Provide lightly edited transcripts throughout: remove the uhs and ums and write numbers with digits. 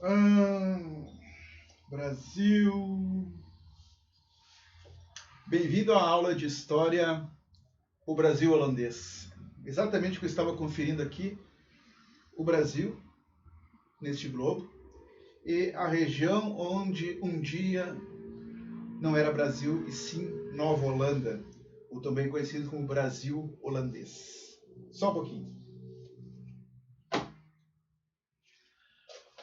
Ah, Brasil. Bem-vindo à aula de História, o Brasil holandês. Exatamente o que eu estava conferindo aqui, o Brasil, neste globo, e a região onde um dia não era Brasil, e sim Nova Holanda, ou também conhecido como Brasil holandês. Só um pouquinho.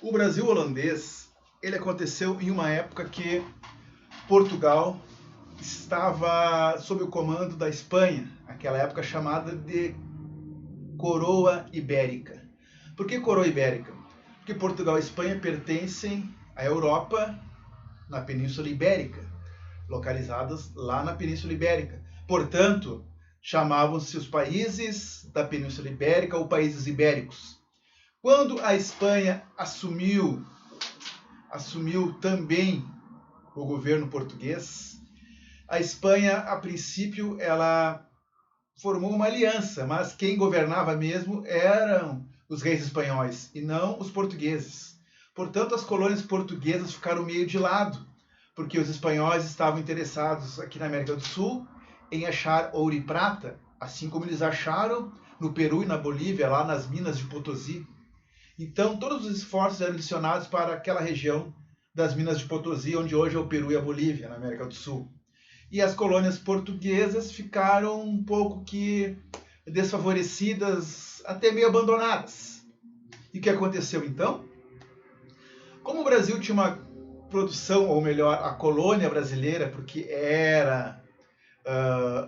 O Brasil holandês, ele aconteceu em uma época que Portugal estava sob o comando da Espanha, aquela época chamada de Coroa Ibérica. Por que Coroa Ibérica? Porque Portugal e Espanha pertencem à Europa, na Península Ibérica, localizadas lá na Península Ibérica. Portanto, chamavam-se os países da Península Ibérica ou países ibéricos. Quando a Espanha assumiu também o governo português, a Espanha, a princípio, ela formou uma aliança, mas quem governava mesmo eram os reis espanhóis e não os portugueses. Portanto, as colônias portuguesas ficaram meio de lado, porque os espanhóis estavam interessados aqui na América do Sul em achar ouro e prata, assim como eles acharam no Peru e na Bolívia, lá nas minas de Potosí. Então, todos os esforços eram direcionados para aquela região das minas de Potosí, onde hoje é o Peru e a Bolívia, na América do Sul. E as colônias portuguesas ficaram um pouco que desfavorecidas, até meio abandonadas. E o que aconteceu então? Como o Brasil tinha uma produção, ou melhor, a colônia brasileira, porque era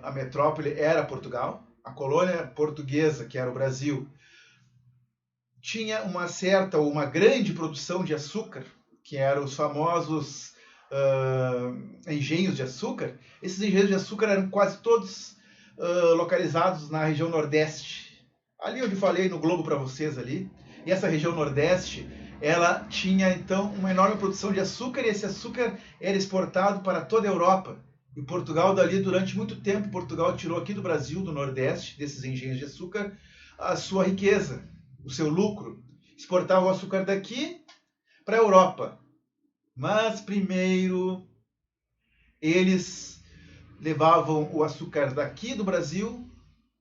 a metrópole era Portugal, a colônia portuguesa, que era o Brasil, tinha uma certa ou uma grande produção de açúcar, que eram os famosos engenhos de açúcar. Esses engenhos de açúcar eram quase todos localizados na região Nordeste, ali onde falei no globo para vocês ali. E essa região Nordeste, ela tinha então uma enorme produção de açúcar, e esse açúcar era exportado para toda a Europa. E Portugal, dali, durante muito tempo, Portugal tirou aqui do Brasil, do Nordeste, desses engenhos de açúcar, a sua riqueza, o seu lucro. Exportava o açúcar daqui para a Europa. Mas primeiro eles levavam o açúcar daqui do Brasil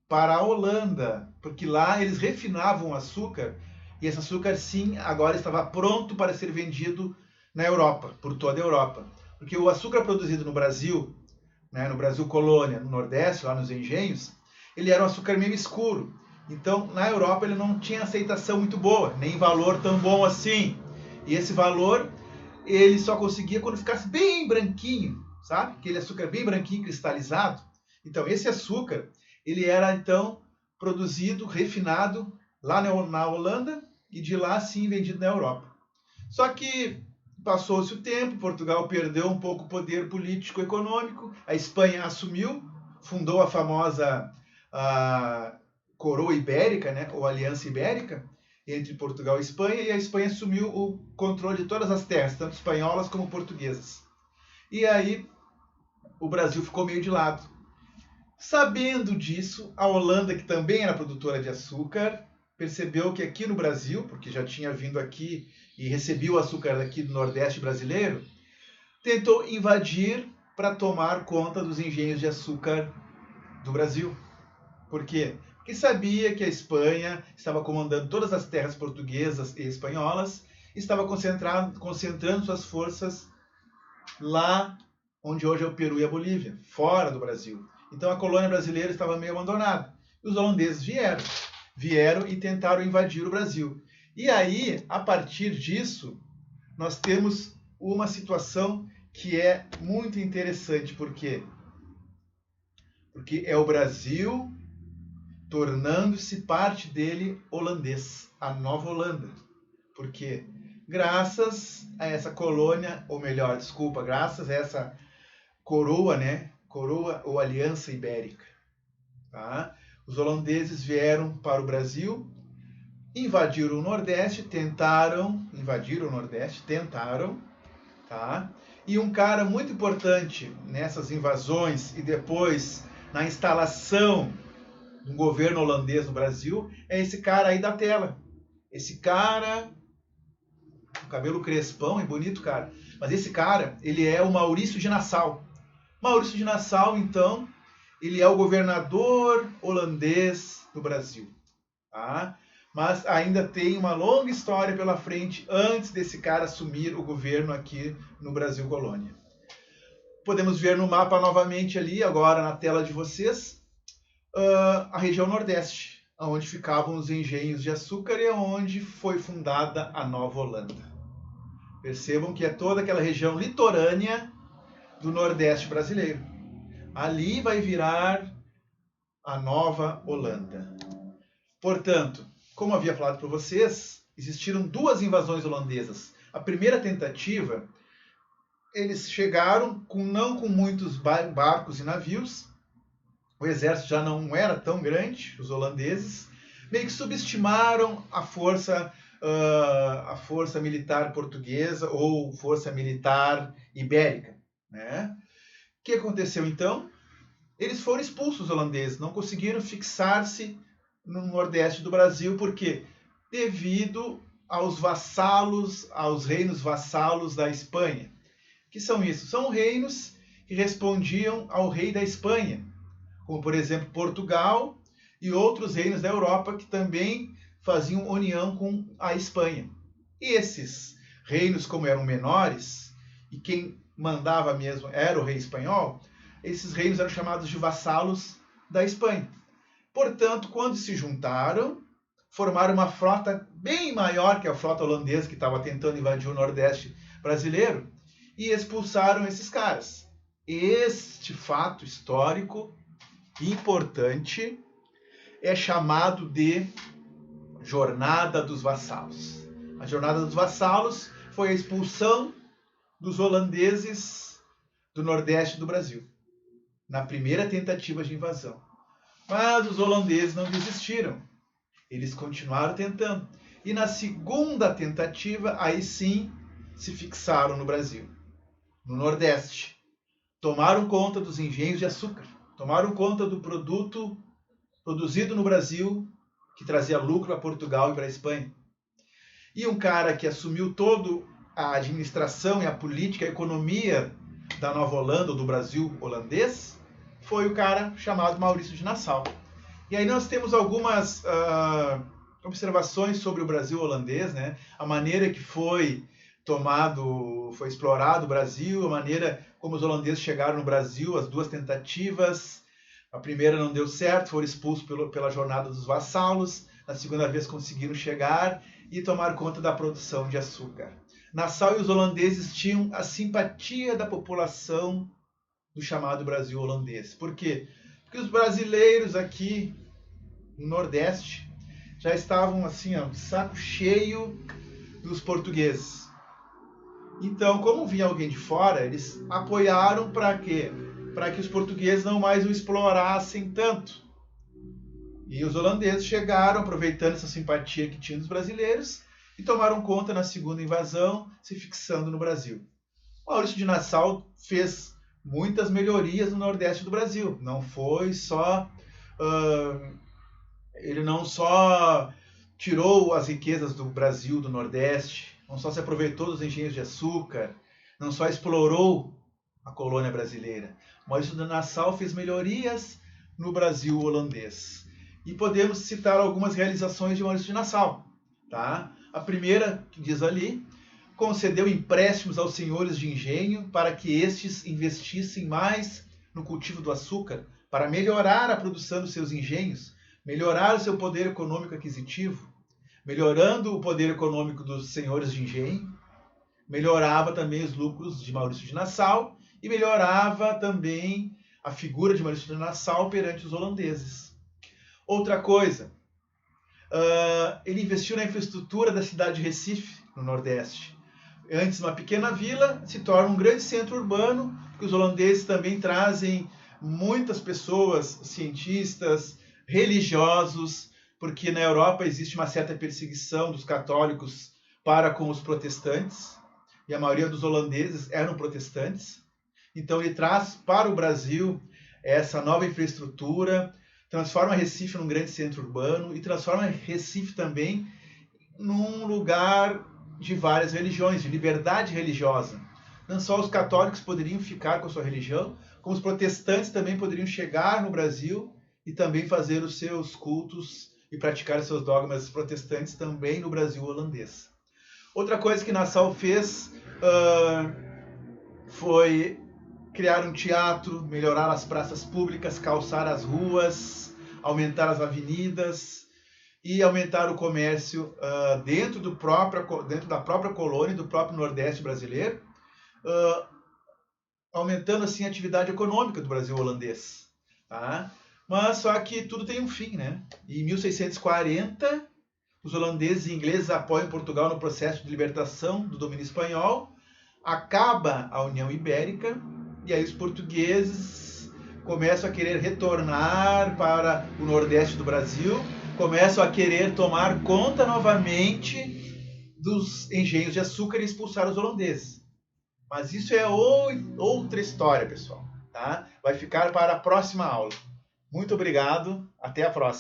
para a Holanda, porque lá eles refinavam o açúcar, e esse açúcar sim agora estava pronto para ser vendido na Europa, por toda a Europa. Porque o açúcar produzido no Brasil, né, no Brasil colônia, no Nordeste, lá nos engenhos, ele era um açúcar meio escuro. Então, na Europa ele não tinha aceitação muito boa, nem valor tão bom assim. E esse valor ele só conseguia quando ficasse bem branquinho, sabe? Aquele açúcar bem branquinho, cristalizado. Então, esse açúcar, ele era, então, produzido, refinado lá na Holanda, e de lá, sim, vendido na Europa. Só que passou-se o tempo, Portugal perdeu um pouco o poder político-econômico, a Espanha assumiu, fundou a famosa Coroa Ibérica, né, ou Aliança Ibérica, entre Portugal e Espanha, e a Espanha assumiu o controle de todas as terras, tanto espanholas como portuguesas. E aí o Brasil ficou meio de lado. Sabendo disso, a Holanda, que também era produtora de açúcar, percebeu que aqui no Brasil, porque já tinha vindo aqui e recebia o açúcar daqui do Nordeste brasileiro, tentou invadir para tomar conta dos engenhos de açúcar do Brasil. Por quê? Porque sabia que a Espanha estava comandando todas as terras portuguesas e espanholas, e estava concentrando suas forças lá onde hoje é o Peru e a Bolívia, fora do Brasil. Então a colônia brasileira estava meio abandonada. E os holandeses vieram e tentaram invadir o Brasil. E aí, a partir disso, nós temos uma situação que é muito interessante. Por quê? Porque é o Brasil tornando-se parte dele holandês, a Nova Holanda. Por quê? Graças a essa colônia, ou melhor, desculpa, graças a essa coroa, né? Coroa ou Aliança Ibérica. Tá? Os holandeses vieram para o Brasil, invadiram o Nordeste, tentaram, tá? E um cara muito importante nessas invasões e depois na instalação do governo holandês no Brasil é esse cara aí da tela. Esse cara, cabelo crespão e bonito, cara. Mas esse cara, ele é o Maurício de Nassau. Maurício de Nassau, então, ele é o governador holandês do Brasil. Tá? Mas ainda tem uma longa história pela frente antes desse cara assumir o governo aqui no Brasil Colônia. Podemos ver no mapa novamente ali, agora na tela de vocês, a região Nordeste, onde ficavam os engenhos de açúcar e onde foi fundada a Nova Holanda. Percebam que é toda aquela região litorânea do Nordeste brasileiro. Ali vai virar a Nova Holanda. Portanto, como havia falado para vocês, existiram duas invasões holandesas. A primeira tentativa, eles chegaram não com muitos barcos e navios. O exército já não era tão grande, os holandeses. Meio que subestimaram a força militar portuguesa ou força militar ibérica. Né? O que aconteceu então? Eles foram expulsos, os holandeses, não conseguiram fixar-se no Nordeste do Brasil, por quê? Devido aos vassalos, aos reinos vassalos da Espanha. Que são isso? São reinos que respondiam ao rei da Espanha, como por exemplo Portugal e outros reinos da Europa que também faziam união com a Espanha. E esses reinos, como eram menores, e quem mandava mesmo era o rei espanhol, esses reinos eram chamados de vassalos da Espanha. Portanto, quando se juntaram, formaram uma frota bem maior que a frota holandesa que estava tentando invadir o Nordeste brasileiro e expulsaram esses caras. Este fato histórico importante é chamado de Jornada dos Vassalos. A Jornada dos Vassalos foi a expulsão dos holandeses do Nordeste do Brasil, na primeira tentativa de invasão. Mas os holandeses não desistiram. Eles continuaram tentando. E na segunda tentativa, aí sim, se fixaram no Brasil, no Nordeste. Tomaram conta dos engenhos de açúcar. Tomaram conta do produto produzido no Brasil, que trazia lucro para Portugal e para a Espanha. E um cara que assumiu toda a administração e a política, a economia da Nova Holanda, ou do Brasil holandês, foi o cara chamado Maurício de Nassau. E aí nós temos algumas observações sobre o Brasil holandês, né? A maneira que foi explorado o Brasil, a maneira como os holandeses chegaram no Brasil, as duas tentativas. A primeira não deu certo, foram expulsos pela Jornada dos Vassalos. Na segunda vez conseguiram chegar e tomar conta da produção de açúcar. Nassau e os holandeses tinham a simpatia da população do chamado Brasil holandês. Por quê? Porque os brasileiros aqui no Nordeste já estavam assim, ó, de saco cheio dos portugueses. Então, como vinha alguém de fora, eles apoiaram para quê? Para que os portugueses não mais o explorassem tanto. E os holandeses chegaram, aproveitando essa simpatia que tinham dos brasileiros, e tomaram conta na segunda invasão, se fixando no Brasil. Maurício de Nassau fez muitas melhorias no Nordeste do Brasil. Não foi só... ele não só tirou as riquezas do Brasil, do Nordeste, não só se aproveitou dos engenhos de açúcar, não só explorou a colônia brasileira. Maurício de Nassau fez melhorias no Brasil holandês. E podemos citar algumas realizações de Maurício de Nassau. Tá? A primeira, que diz ali, concedeu empréstimos aos senhores de engenho para que estes investissem mais no cultivo do açúcar, para melhorar a produção dos seus engenhos, melhorar o seu poder econômico aquisitivo, melhorando o poder econômico dos senhores de engenho, melhorava também os lucros de Maurício de Nassau e melhorava também a figura de Maurício de Nassau perante os holandeses. Outra coisa, ele investiu na infraestrutura da cidade de Recife, no Nordeste. Antes uma pequena vila, se torna um grande centro urbano, porque os holandeses também trazem muitas pessoas, cientistas, religiosos, porque na Europa existe uma certa perseguição dos católicos para com os protestantes, e a maioria dos holandeses eram protestantes. Então ele traz para o Brasil essa nova infraestrutura, transforma Recife num grande centro urbano e transforma Recife também num lugar de várias religiões, de liberdade religiosa. Não só os católicos poderiam ficar com a sua religião, como os protestantes também poderiam chegar no Brasil e também fazer os seus cultos e praticar os seus dogmas protestantes também no Brasil holandês. Outra coisa que Nassau fez foi criar um teatro, melhorar as praças públicas, calçar as ruas, aumentar as avenidas e aumentar o comércio dentro da própria colônia, do próprio Nordeste brasileiro, aumentando assim a atividade econômica do Brasil holandês. Tá? Mas só que tudo tem um fim, né? Em 1640, os holandeses e ingleses apoiam Portugal no processo de libertação do domínio espanhol, acaba a União Ibérica, e aí os portugueses começam a querer retornar para o Nordeste do Brasil, começam a querer tomar conta novamente dos engenhos de açúcar e expulsar os holandeses. Mas isso é outra história, pessoal. Tá? Vai ficar para a próxima aula. Muito obrigado, até a próxima.